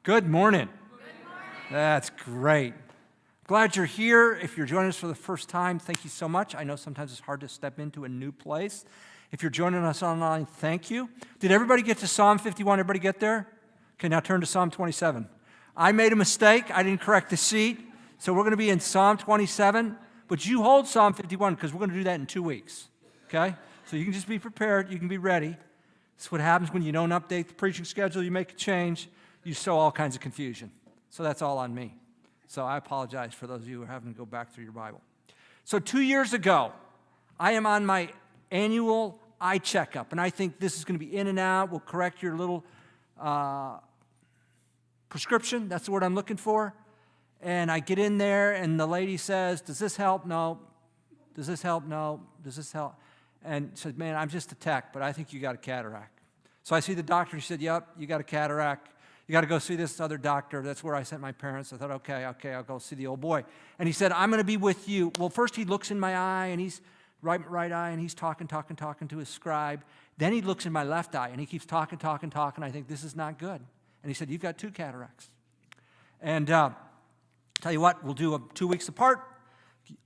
Good morning. Good morning. That's great. Glad you're here. If you're joining us for the first time, thank you so much. I know sometimes it's hard to step into a new place. If you're joining us online, thank you. Did everybody get to Psalm 51? Everybody get there? Okay, now turn to Psalm 27. I made a mistake. I didn't correct the sheet. So we're going to be in Psalm 27. But you hold Psalm 51 because we're going to do that in 2 weeks. Okay? So you can just be prepared. You can be ready. It's what happens when you don't update the preaching schedule. You make a change. You sow all kinds of confusion. So that's all on me. So I apologize for those of you who are having to go back through your Bible. So 2 years ago, I am on my annual eye checkup, and I think this is going to be in and out. We'll correct your little prescription. That's the word I'm looking for. And I get in there, and the lady says, "Does this help?" "No." "Does this help?" "No." "Does this help?" And said, "Man, I'm just a tech, but I think you got a cataract." So I see the doctor. He said, "Yep, you got a cataract. You got to go see this other doctor." That's where I sent my parents. I thought, okay, I'll go see the old boy. And he said, "I'm going to be with you." Well, first he looks in my eye, and he's right eye, and he's talking to his scribe. Then he looks in my left eye, and he keeps talking. I think this is not good. And he said, "You've got 2 cataracts." And tell you what, we'll do 2 weeks apart.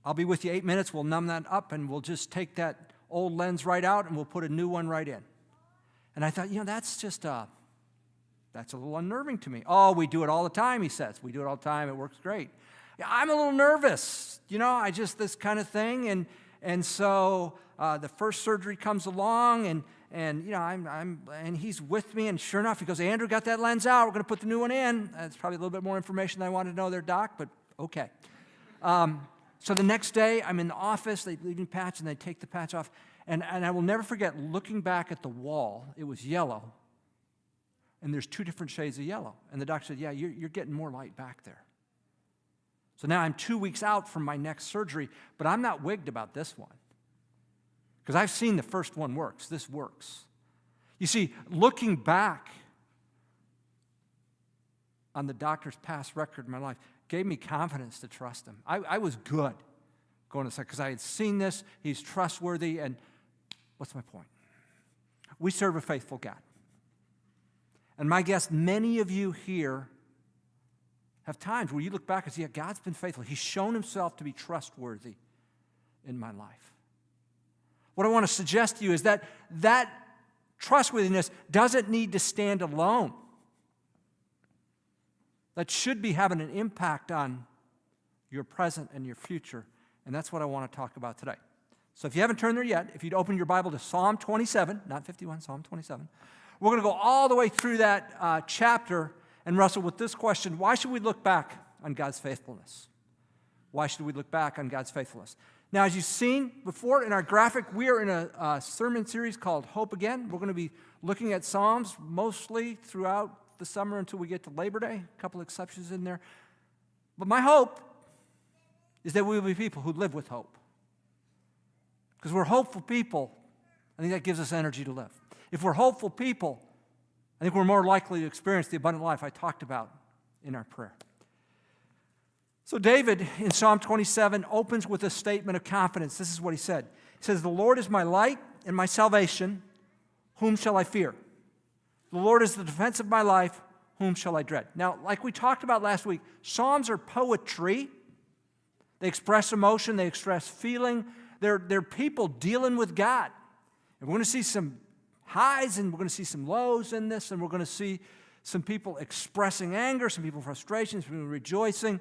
I'll be with you 8 minutes. We'll numb that up, and we'll just take that old lens right out, and we'll put a new one right in. And I thought, that's just that's a little unnerving to me. "Oh, we do it all the time," he says. "We do it all the time. It works great." Yeah, I'm a little nervous, this kind of thing. And so the first surgery comes along, and and he's with me, and sure enough, he goes, "Andrew, got that lens out. We're going to put the new one in." That's probably a little bit more information than I wanted to know there, Doc, but okay. So the next day, I'm in the office. They leave me patch, and they take the patch off. And I will never forget looking back at the wall. It was yellow. And there's 2 different shades of yellow. And the doctor said, "Yeah, you're getting more light back there." So now I'm 2 weeks out from my next surgery, but I'm not wigged about this one. Because I've seen the first one works. This works. You see, looking back on the doctor's past record in my life gave me confidence to trust him. I was good going to say, because I had seen this, he's trustworthy, and what's my point? We serve a faithful God. And my guess, many of you here have times where you look back and say, "Yeah, God's been faithful. He's shown himself to be trustworthy in my life." What I want to suggest to you is that trustworthiness doesn't need to stand alone. That should be having an impact on your present and your future. And that's what I want to talk about today. So if you haven't turned there yet, if you'd open your Bible to Psalm 27, not 51, Psalm 27, we're going to go all the way through that chapter and wrestle with this question: why should we look back on God's faithfulness? Why should we look back on God's faithfulness? Now, as you've seen before in our graphic, we are in a sermon series called Hope Again. We're going to be looking at Psalms mostly throughout the summer until we get to Labor Day, a couple exceptions in there. But my hope is that we will be people who live with hope. Because we're hopeful people, I think that gives us energy to live. If we're hopeful people, I think we're more likely to experience the abundant life I talked about in our prayer. So David, in Psalm 27, opens with a statement of confidence. This is what he said. He says, "The Lord is my light and my salvation. Whom shall I fear? The Lord is the defense of my life. Whom shall I dread?" Now, like we talked about last week, Psalms are poetry. They express emotion. They express feeling. They're people dealing with God. And we're going to see some highs, and we're going to see some lows in this, and we're going to see some people expressing anger, some people frustration, some people rejoicing.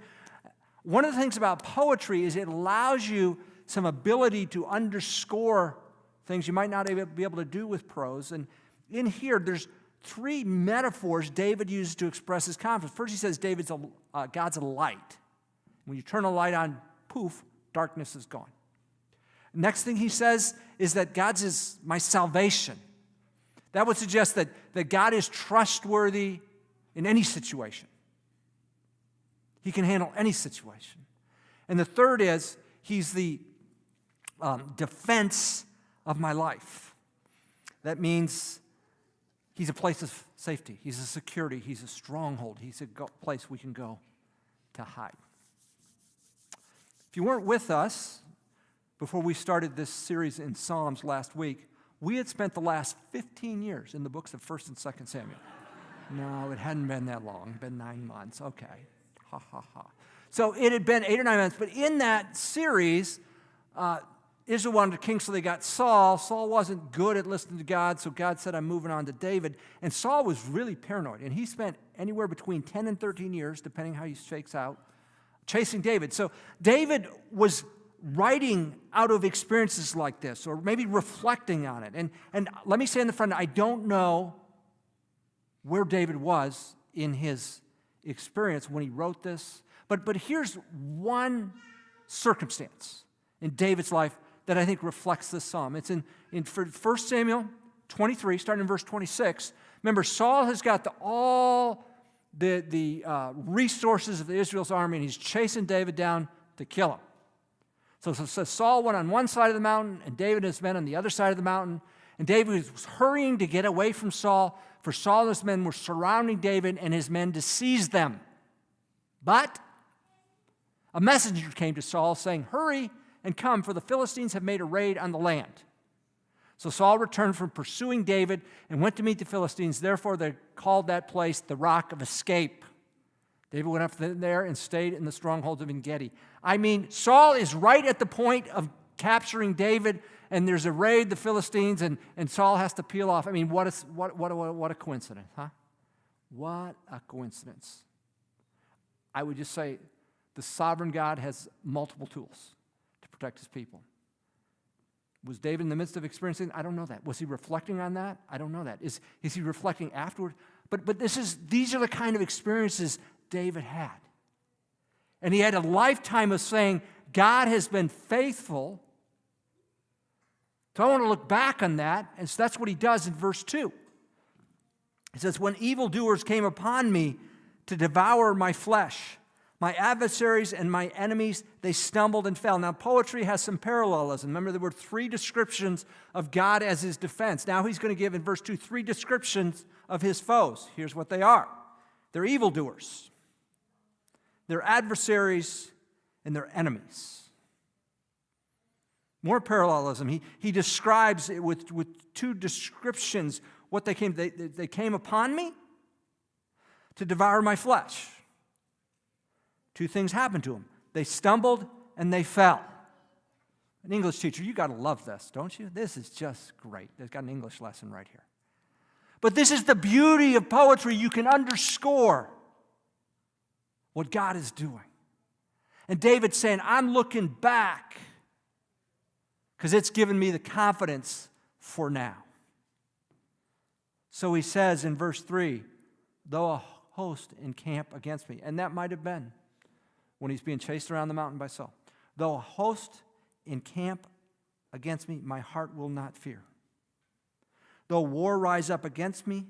One of the things about poetry is it allows you some ability to underscore things you might not be able to do with prose. And in here, there's 3 metaphors David uses to express his confidence. First, he says God's a light. When you turn a light on, poof, darkness is gone. Next thing he says is that God's is my salvation. That would suggest that God is trustworthy in any situation. He can handle any situation. And the third is he's the defense of my life. That means he's a place of safety. He's a security. He's a stronghold. He's a place we can go to hide. If you weren't with us before we started this series in Psalms last week, we had spent the last 15 years in the books of 1st and 2nd Samuel. No, it hadn't been that long. It'd been 9 months. Okay. Ha, ha, ha. So it had been 8 or 9 months. But in that series, Israel wanted a king, so they got Saul. Saul wasn't good at listening to God, so God said, I'm moving on to David. And Saul was really paranoid. And he spent anywhere between 10 and 13 years, depending how he shakes out, chasing David. So David was writing out of experiences like this, or maybe reflecting on it. And let me say in the front, I don't know where David was in his experience when he wrote this. But here's one circumstance in David's life that I think reflects this psalm. It's in 1 Samuel 23, starting in verse 26. Remember, Saul has got all the resources of Israel's army, and he's chasing David down to kill him. So Saul went on one side of the mountain, and David and his men on the other side of the mountain. And David was hurrying to get away from Saul, for Saul and his men were surrounding David and his men to seize them. But a messenger came to Saul saying, hurry and come, for the Philistines have made a raid on the land. So Saul returned from pursuing David and went to meet the Philistines. Therefore, they called that place the Rock of Escape. David went up there and stayed in the strongholds of En-Gedi. I mean, Saul is right at the point of capturing David, and there's a raid, the Philistines, and Saul has to peel off. I mean, what a coincidence, huh? What a coincidence. I would just say the sovereign God has multiple tools to protect his people. Was David in the midst of experiencing? I don't know that. Was he reflecting on that? I don't know that. Is he reflecting afterward? But these are the kind of experiences David had. And he had a lifetime of saying, God has been faithful. So I want to look back on that, and so that's what he does in verse 2. He says, when evildoers came upon me to devour my flesh, my adversaries and my enemies, they stumbled and fell. Now, poetry has some parallelism. Remember, there were 3 descriptions of God as his defense. Now he's going to give in verse 2 3 descriptions of his foes. Here's what they are. They're evildoers, they're adversaries, and they're enemies. More parallelism. He describes it with 2 descriptions what they came. They came upon me to devour my flesh. 2 things happened to them. They stumbled and they fell. An English teacher, you got to love this, don't you? This is just great. They've got an English lesson right here. But this is the beauty of poetry. You can underscore what God is doing. And David's saying, I'm looking back because it's given me the confidence for now. So he says in verse 3, though a host encamp against me, and that might have been when he's being chased around the mountain by Saul. Though a host encamp against me, my heart will not fear. Though war rise up against me,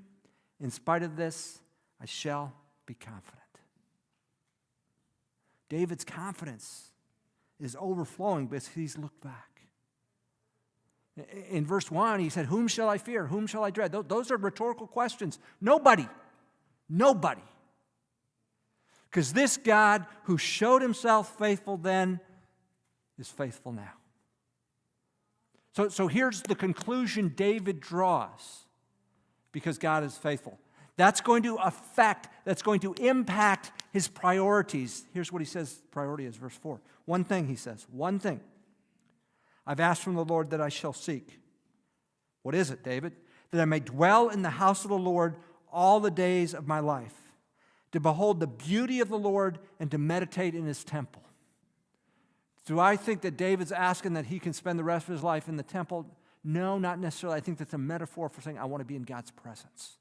in spite of this, I shall be confident. David's confidence is overflowing because he's looked back. In verse 1, he said, whom shall I fear? Whom shall I dread? Those are rhetorical questions. Nobody. Nobody. Because this God who showed himself faithful then is faithful now. So here's the conclusion David draws because God is faithful. That's going to impact his priorities. Here's what he says priority is, verse 4. One thing, he says, one thing I've asked from the Lord that I shall seek. What is it, David? That I may dwell in the house of the Lord all the days of my life, to behold the beauty of the Lord and to meditate in his temple. Do I think that David's asking that he can spend the rest of his life in the temple? No, not necessarily. I think that's a metaphor for saying I want to be in God's presence.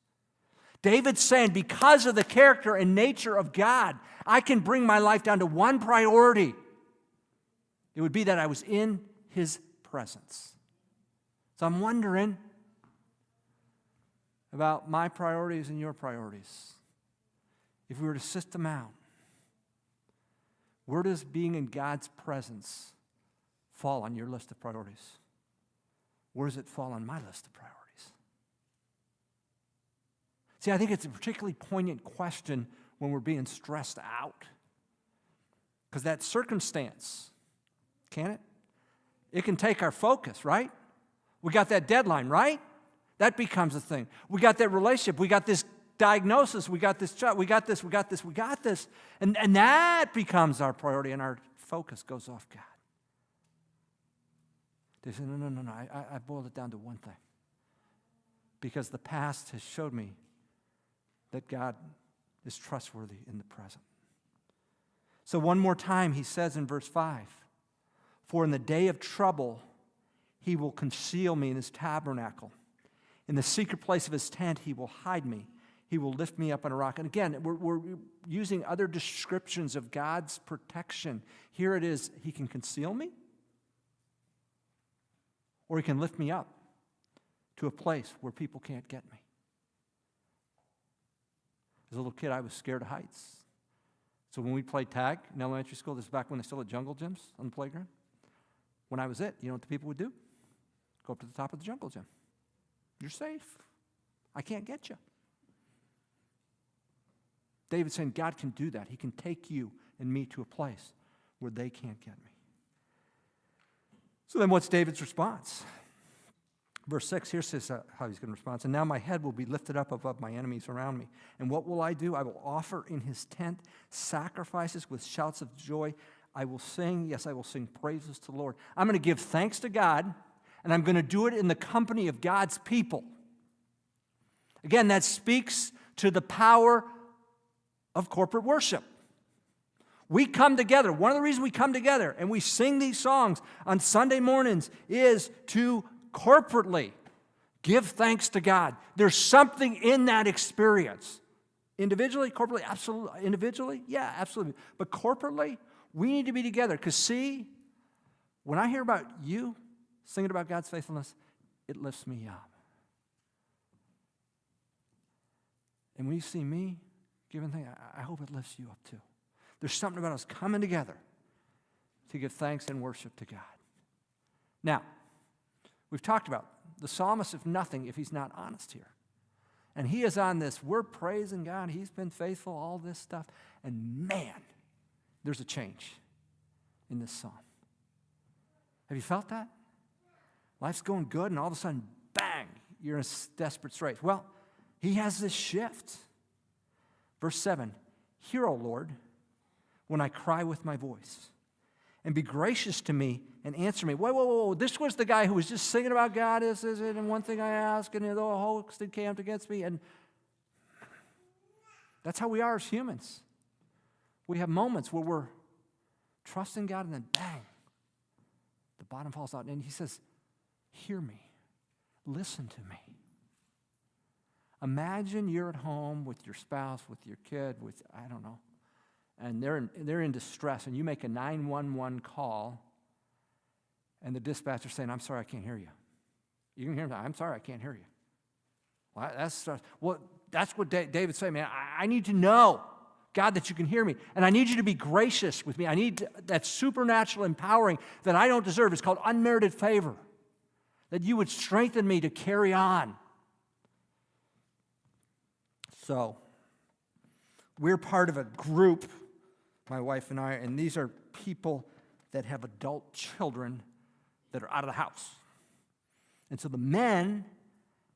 David's saying because of the character and nature of God, I can bring my life down to one priority. It would be that I was in his presence. So I'm wondering about my priorities and your priorities. If we were to sit them out, where does being in God's presence fall on your list of priorities? Where does it fall on my list of priorities? See, I think it's a particularly poignant question when we're being stressed out. Because that circumstance, can it? It can take our focus, right? We got that deadline, right? That becomes a thing. We got that relationship. We got this diagnosis. We got this job. We got this. We got this. We got this. And that becomes our priority, and our focus goes off God. They say, no. I boiled it down to one thing. Because the past has showed me that God is trustworthy in the present. So one more time, he says in verse 5, for in the day of trouble, he will conceal me in his tabernacle. In the secret place of his tent, he will hide me. He will lift me up on a rock. And again, we're using other descriptions of God's protection. Here it is, he can conceal me, or he can lift me up to a place where people can't get me. As a little kid, I was scared of heights. So when we played tag in elementary school, this is back when they still had jungle gyms on the playground. When I was you know what the people would do? Go up to the top of the jungle gym. You're safe. I can't get you. David's saying God can do that. He can take you and me to a place where they can't get me. So then what's David's response? Verse 6 here says how he's going to respond. And now my head will be lifted up above my enemies around me. And what will I do? I will offer in his tent sacrifices with shouts of joy. I will sing, yes, I will sing praises to the Lord. I'm going to give thanks to God, and I'm going to do it in the company of God's people. Again, that speaks to the power of corporate worship. We come together. One of the reasons we come together and we sing these songs on Sunday mornings is to corporately give thanks to God. There's something in that experience. Individually, corporately, absolutely. Individually, yeah, absolutely. But corporately, we need to be together. Because see, when I hear about you singing about God's faithfulness, it lifts me up. And when you see me giving thanks, I hope it lifts you up too. There's something about us coming together to give thanks and worship to God. Now, we've talked about the psalmist, if nothing, if he's not honest here. And he is on this, we're praising God, he's been faithful, all this stuff. And man, there's a change in this psalm. Have you felt that? Life's going good, and all of a sudden, bang, you're in a desperate strait. Well, he has this shift. Verse 7, hear, O Lord, when I cry with my voice, and be gracious to me and answer me. Whoa. This was the guy who was just singing about God, is it, and one thing I ask, and the host encamped against me. And that's how we are as humans. We have moments where we're trusting God, and then bang, the bottom falls out. And he says, hear me, listen to me. Imagine you're at home with your spouse, with your kid, with, I don't know, and they're in distress, and you make a 911 call, and the dispatcher's saying, I'm sorry, I can't hear you. You can hear them, I'm sorry, I can't hear you. Well, that's what David's saying, man. I need to know, God, that you can hear me, and I need you to be gracious with me. I need that supernatural empowering that I don't deserve. It's called unmerited favor, that you would strengthen me to carry on. So, we're part of a group, my wife and I, and these are people that have adult children that are out of the house. And so the men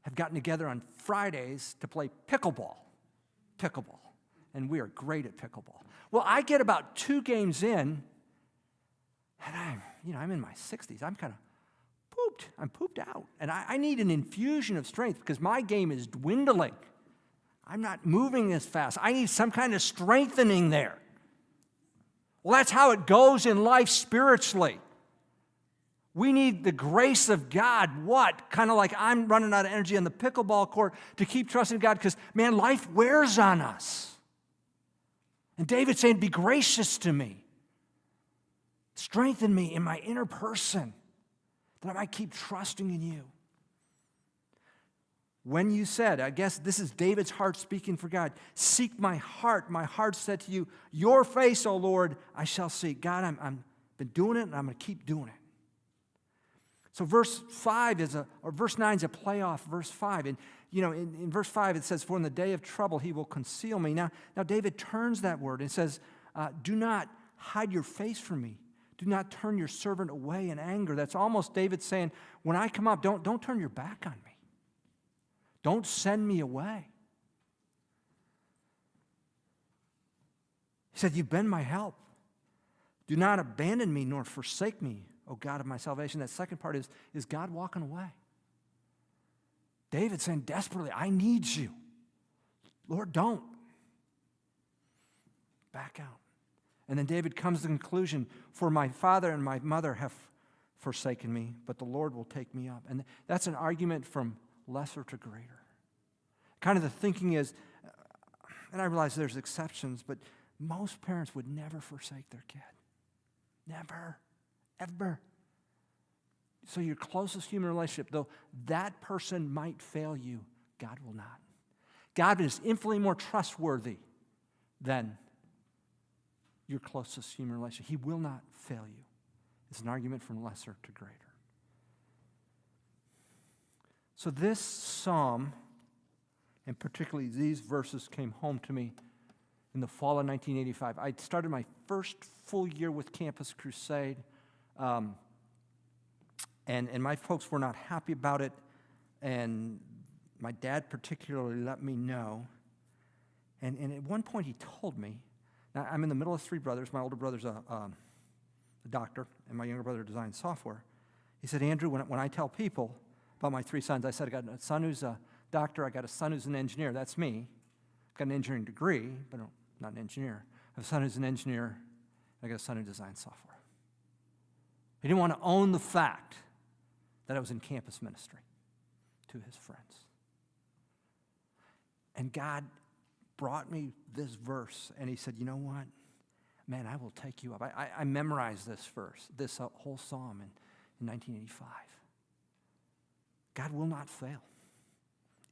have gotten together on Fridays to play pickleball. And we are great at pickleball. Well, I get about 2 games in, and I'm in my 60s. I'm kind of pooped. I'm pooped out. And I need an infusion of strength because my game is dwindling. I'm not moving as fast. I need some kind of strengthening there. Well, that's how it goes in life spiritually. We need the grace of God. What? Kind of like I'm running out of energy on the pickleball court to keep trusting God because, man, life wears on us. And David's saying, be gracious to me. Strengthen me in my inner person that I might keep trusting in you. When you said, I guess this is David's heart speaking for God, seek my heart said to you, your face, O Lord, I shall seek. God, I'm been doing it, and I'm going to keep doing it. So verse 9 is a play off verse 5. And, in verse 5 it says, for in the day of trouble he will conceal me. Now David turns that word and says, do not hide your face from me. Do not turn your servant away in anger. That's almost David saying, when I come up, don't turn your back on me. Don't send me away. said, you've been my help. Do not abandon me nor forsake me, O God of my salvation. That second part is God walking away. David saying desperately, I need you. Lord, don't. Back out. And then David comes to the conclusion, for my father and my mother have forsaken me, but the Lord will take me up. And that's an argument from lesser to greater. Kind of the thinking is, and I realize there's exceptions, but most parents would never forsake their kid. Never, ever. So your closest human relationship, though that person might fail you, God will not. God is infinitely more trustworthy than your closest human relationship. He will not fail you. It's an argument from lesser to greater. So this psalm, and particularly these verses, came home to me in the fall of 1985. I started my first full year with Campus Crusade, and my folks were not happy about it, and my dad particularly let me know. And at one point he told me, now I'm in the middle of three brothers. My older brother's a doctor, and my younger brother designs software. He said, Andrew, when I tell people about my three sons, I said, I got a son who's a doctor, I got a son who's an engineer, that's me. I've got an engineering degree, but I'm not an engineer. I have a son who's an engineer, I got a son who designs software. He didn't want to own the fact that I was in campus ministry to his friends. And God brought me this verse, and he said, you know what? Man, I will take you up. I memorized this verse, this whole psalm in 1985. God will not fail.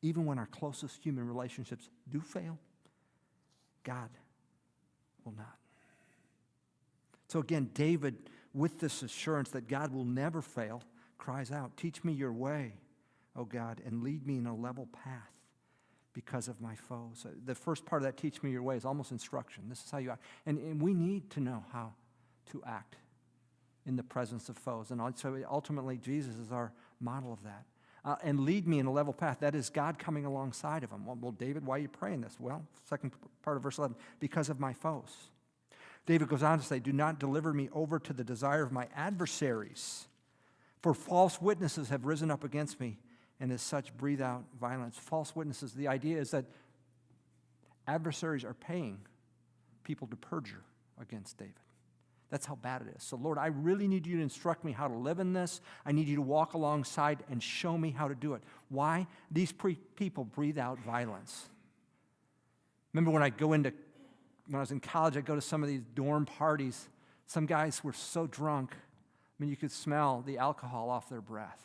Even when our closest human relationships do fail, God will not. So again, David, with this assurance that God will never fail, cries out, teach me your way, O God, and lead me in a level path because of my foes. The first part of that, teach me your way, is almost instruction. This is how you act. And we need to know how to act in the presence of foes. And so ultimately, Jesus is our model of that. And lead me in a level path. That is God coming alongside of him. Well, David, why are you praying this? Well, second part of verse 11, because of my foes. David goes on to say, do not deliver me over to the desire of my adversaries, for false witnesses have risen up against me, and as such breathe out violence. False witnesses, the idea is that adversaries are paying people to perjure against David. That's how bad it is. So, Lord, I really need you to instruct me how to live in this. I need you to walk alongside and show me how to do it. Why? These people breathe out violence. Remember when I was in college, I'd go to some of these dorm parties. Some guys were so drunk, you could smell the alcohol off their breath.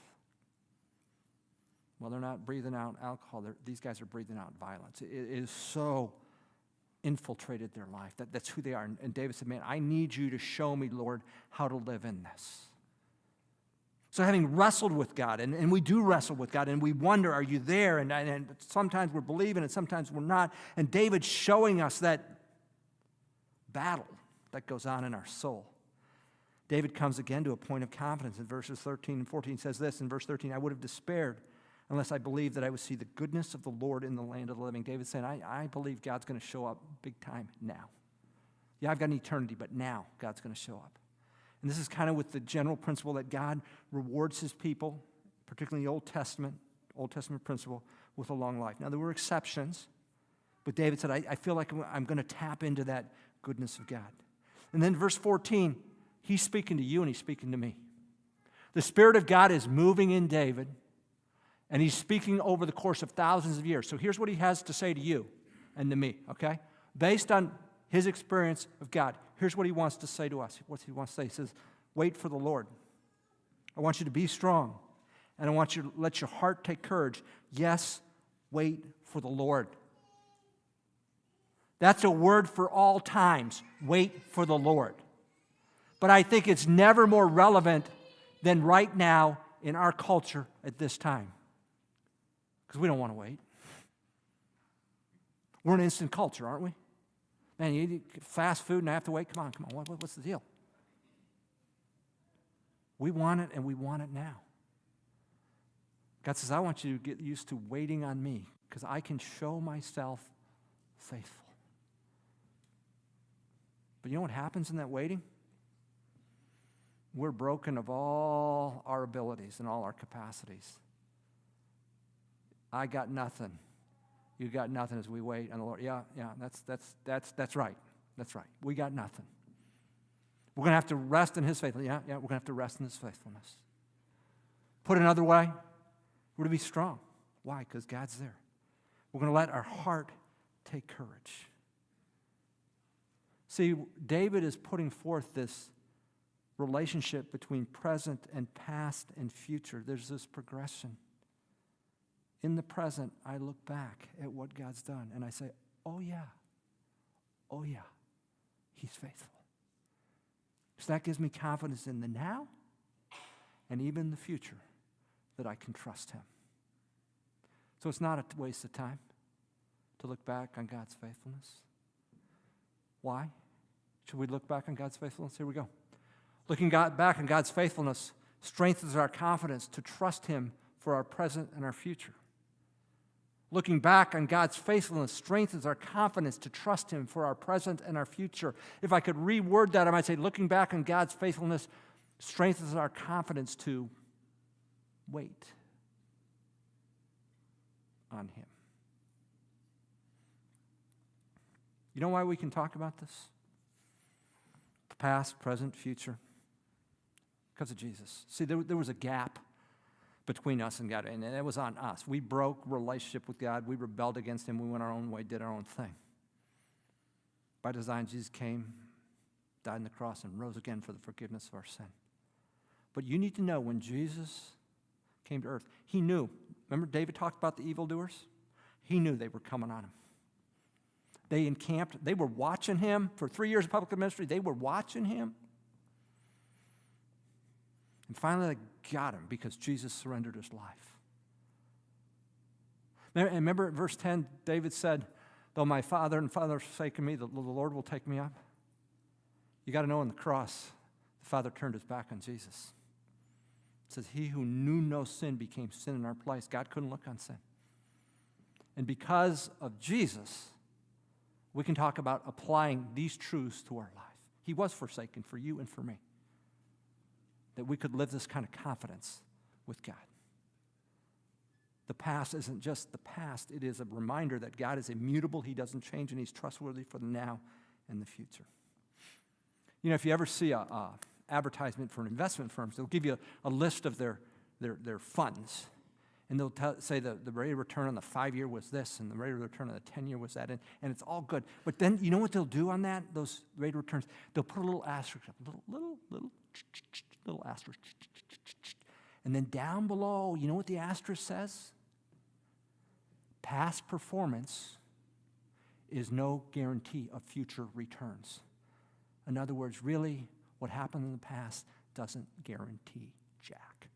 Well, they're not breathing out alcohol. These guys are breathing out violence. It is so infiltrated their life. That's who they are. And David said, man, I need you to show me, Lord, how to live in this. So having wrestled with God, and we do wrestle with God, and we wonder, are you there? And sometimes we're believing, and sometimes we're not. And David's showing us that battle that goes on in our soul. David comes again to a point of confidence in verses 13 and 14. He says this in verse 13, I would have despaired unless I believed that I would see the goodness of the Lord in the land of the living. David's saying, I believe God's going to show up big time now. Yeah, I've got an eternity, but now God's going to show up. And this is kind of with the general principle that God rewards his people, particularly the Old Testament principle, with a long life. Now, there were exceptions, but David said, I feel like I'm going to tap into that goodness of God. And then verse 14, he's speaking to you and he's speaking to me. The Spirit of God is moving in David, and he's speaking over the course of thousands of years. So here's what he has to say to you and to me, okay? Based on his experience of God, here's what he wants to say to us. What he wants to say, he says, wait for the Lord. I want you to be strong, and I want you to let your heart take courage. Yes, wait for the Lord. That's a word for all times. Wait for the Lord. But I think it's never more relevant than right now in our culture at this time. Because we don't want to wait. We're an instant culture, aren't we? Man, you eat fast food and I have to wait. Come on. What's the deal? We want it, and we want it now. God says, I want you to get used to waiting on me because I can show myself faithful. But you know what happens in that waiting? We're broken of all our abilities and all our capacities. I got nothing. You got nothing as we wait on the Lord. Yeah, that's right. That's right. We got nothing. We're going to have to rest in His faithfulness. Yeah, we're going to have to rest in His faithfulness. Put another way, we're to be strong. Why? Because God's there. We're going to let our heart take courage. See, David is putting forth this relationship between present and past and future. There's this progression. In the present, I look back at what God's done, and I say, oh yeah, He's faithful. So that gives me confidence in the now and even the future that I can trust Him. So it's not a waste of time to look back on God's faithfulness. Why should we look back on God's faithfulness? Here we go. Looking back on God's faithfulness strengthens our confidence to trust Him for our present and our future. Looking back on God's faithfulness strengthens our confidence to trust Him for our present and our future. If I could reword that, I might say, looking back on God's faithfulness strengthens our confidence to wait on Him. You know why we can talk about this? Past, present, future. Because of Jesus. See, there was a gap between us and God, and it was on us. We broke relationship with God. We rebelled against Him. We went our own way, did our own thing. By design, Jesus came, died on the cross, and rose again for the forgiveness of our sin. But you need to know, when Jesus came to earth, He knew. Remember David talked about the evildoers? He knew they were coming on Him. They encamped. They were watching Him. For 3 years of public ministry, they were watching Him. And finally, they got Him because Jesus surrendered His life. And remember at verse 10, David said, though my father and father forsaken me, the Lord will take me up. You got to know, on the cross, the Father turned His back on Jesus. It says, He who knew no sin became sin in our place. God couldn't look on sin. And because of Jesus, we can talk about applying these truths to our life. He was forsaken for you and for me, that we could live this kind of confidence with God. The past isn't just the past. It is a reminder that God is immutable. He doesn't change, and He's trustworthy for the now and the future. You know, if you ever see a advertisement for investment firms, they'll give you a list of their funds. And they'll say the rate of return on the 5-year was this, and the rate of return on the 10-year was that, and it's all good. But then, you know what they'll do on that, those rate of returns? They'll put a little asterisk, little asterisk. And then down below, you know what the asterisk says? Past performance is no guarantee of future returns. In other words, really, what happened in the past doesn't guarantee jack.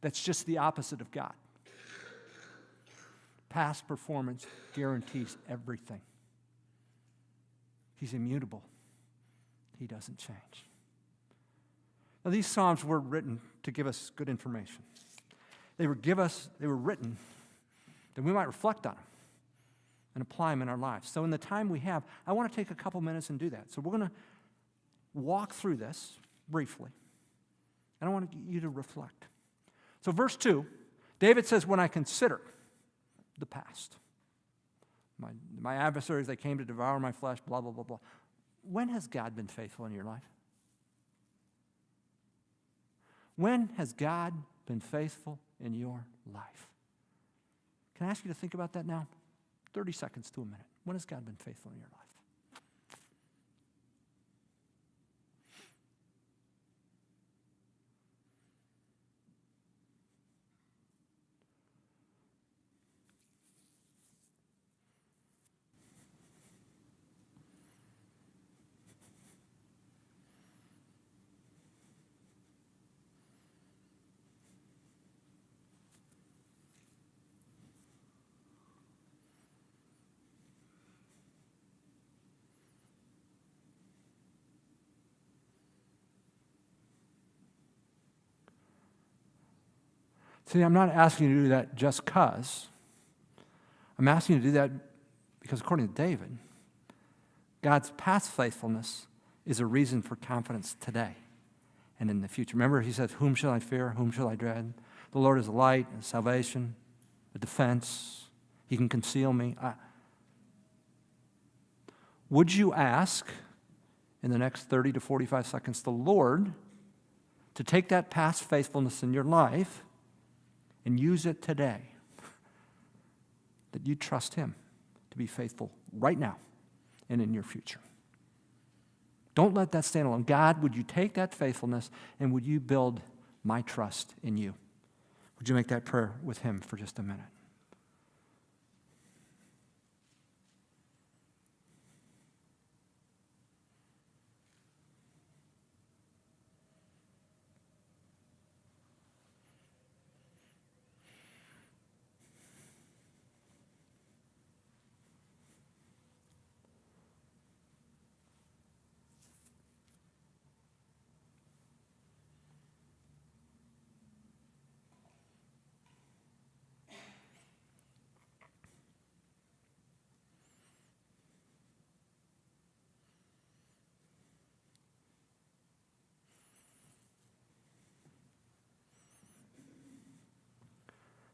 That's just the opposite of God. Past performance guarantees everything. He's immutable. He doesn't change. Now, these Psalms were written to give us good information. They were written that we might reflect on them and apply them in our lives. So in the time we have, I want to take a couple minutes and do that. So we're going to walk through this briefly, and I want you to reflect. So verse 2, David says, when I consider the past, my adversaries, they came to devour my flesh, blah, blah, blah, blah. When has God been faithful in your life? When has God been faithful in your life? Can I ask you to think about that now? 30 seconds to a minute. When has God been faithful in your life? See, I'm not asking you to do that just because. I'm asking you to do that Because according to David, God's past faithfulness is a reason for confidence today and in the future. Remember, he says, whom shall I fear? Whom shall I dread? The Lord is a light, a salvation, a defense. He can conceal me. Would you ask in the next 30 to 45 seconds the Lord to take that past faithfulness in your life and use it today? That you trust him to be faithful right now and in your future. Don't let that stand alone. God, would you take that faithfulness and would you build my trust in you? Would you make that prayer with him for just a minute?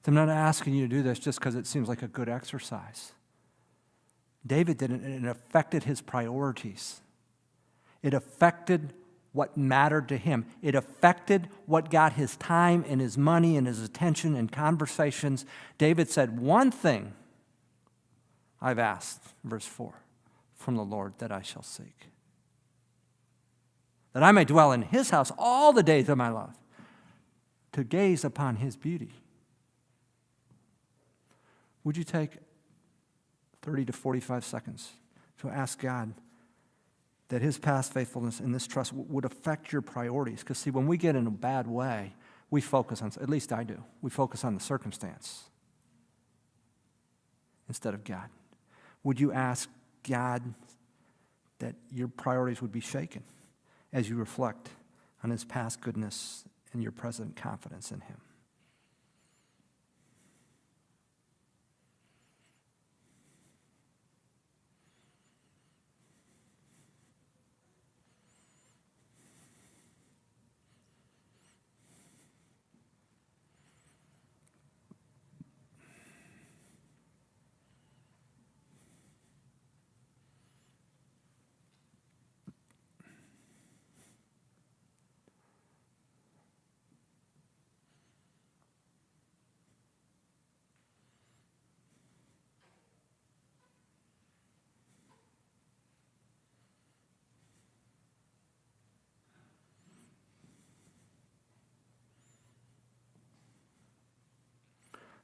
I'm not asking you to do this just because it seems like a good exercise. David didn't, and it affected his priorities. It affected what mattered to him. It affected what got his time and his money and his attention and conversations. David said, one thing I've asked, verse 4, from the Lord that I shall seek. That I may dwell in his house all the days of my life, to gaze upon his beauty. Would you take 30 to 45 seconds to ask God that his past faithfulness and this trust would affect your priorities? Because see, when we get in a bad way, we focus on, at least I do, we focus on the circumstance instead of God. Would you ask God that your priorities would be shaken as you reflect on his past goodness and your present confidence in him?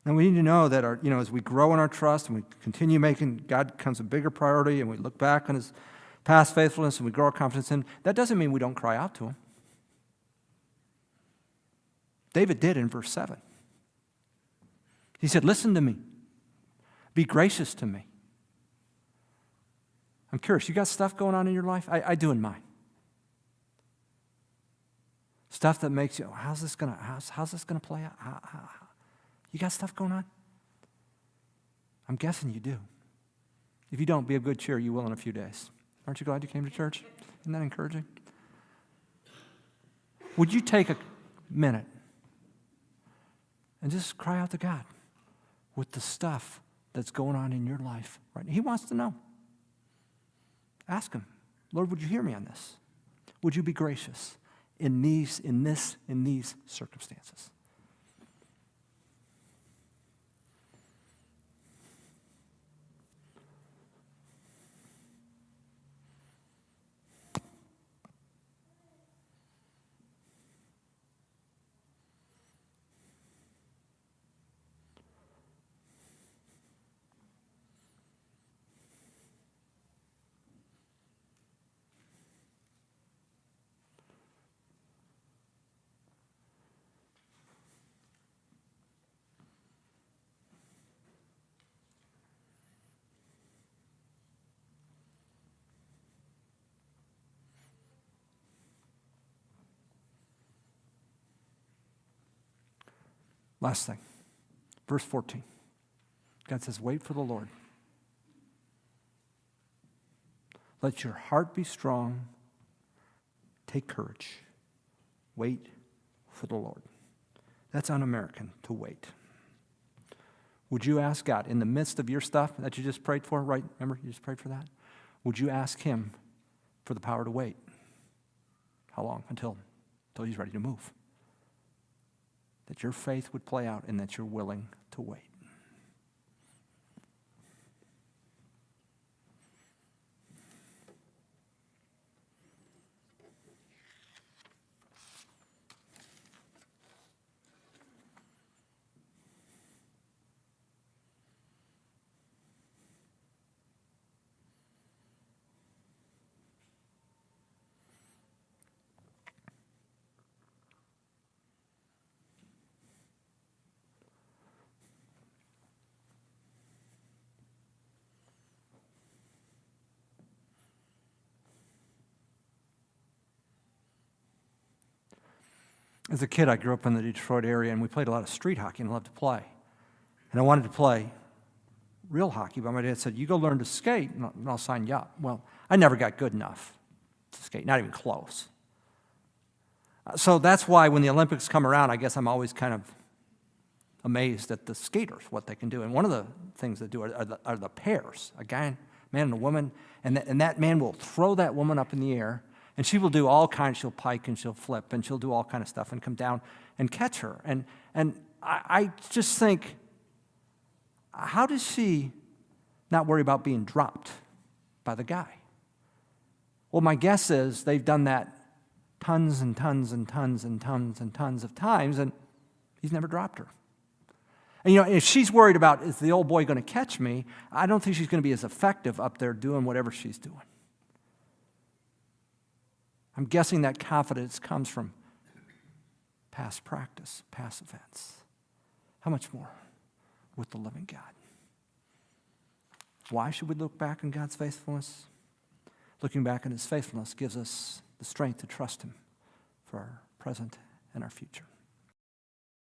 And we need to know that as we grow in our trust and we continue making God becomes a bigger priority and we look back on his past faithfulness and we grow our confidence in him, that doesn't mean we don't cry out to him. David did in verse 7. He said, listen to me. Be gracious to me. I'm curious, you got stuff going on in your life? I do in mine. Stuff that makes you, how's this gonna play out? How? You got stuff going on? I'm guessing you do. If you don't, be of good cheer. You will in a few days. Aren't you glad you came to church? Isn't that encouraging? Would you take a minute and just cry out to God with the stuff that's going on in your life right now? He wants to know. Ask him, Lord, would you hear me on this? Would you be gracious in these circumstances? Last thing, verse 14. God says, wait for the Lord. Let your heart be strong. Take courage. Wait for the Lord. That's un-American, to wait. Would you ask God, in the midst of your stuff that you just prayed for, right? Remember, you just prayed for that? Would you ask him for the power to wait? How long? Until he's ready to move. That your faith would play out and that you're willing to wait. As a kid, I grew up in the Detroit area, and we played a lot of street hockey and loved to play. And I wanted to play real hockey, but my dad said, you go learn to skate, and I'll sign you up. Well, I never got good enough to skate, not even close. So that's why when the Olympics come around, I guess I'm always kind of amazed at the skaters, what they can do. And one of the things they do are the pairs, a guy, man and a woman, and that man will throw that woman up in the air, and she will do all kinds. She'll pike and she'll flip and she'll do all kind of stuff and come down and catch her. And I just think, how does she not worry about being dropped by the guy? Well, my guess is they've done that tons and tons and tons and tons and tons of times, and he's never dropped her. And if she's worried about, is the old boy going to catch me, I don't think she's going to be as effective up there doing whatever she's doing. I'm guessing that confidence comes from past practice, past events. How much more with the living God? Why should we look back on God's faithfulness? Looking back on his faithfulness gives us the strength to trust him for our present and our future.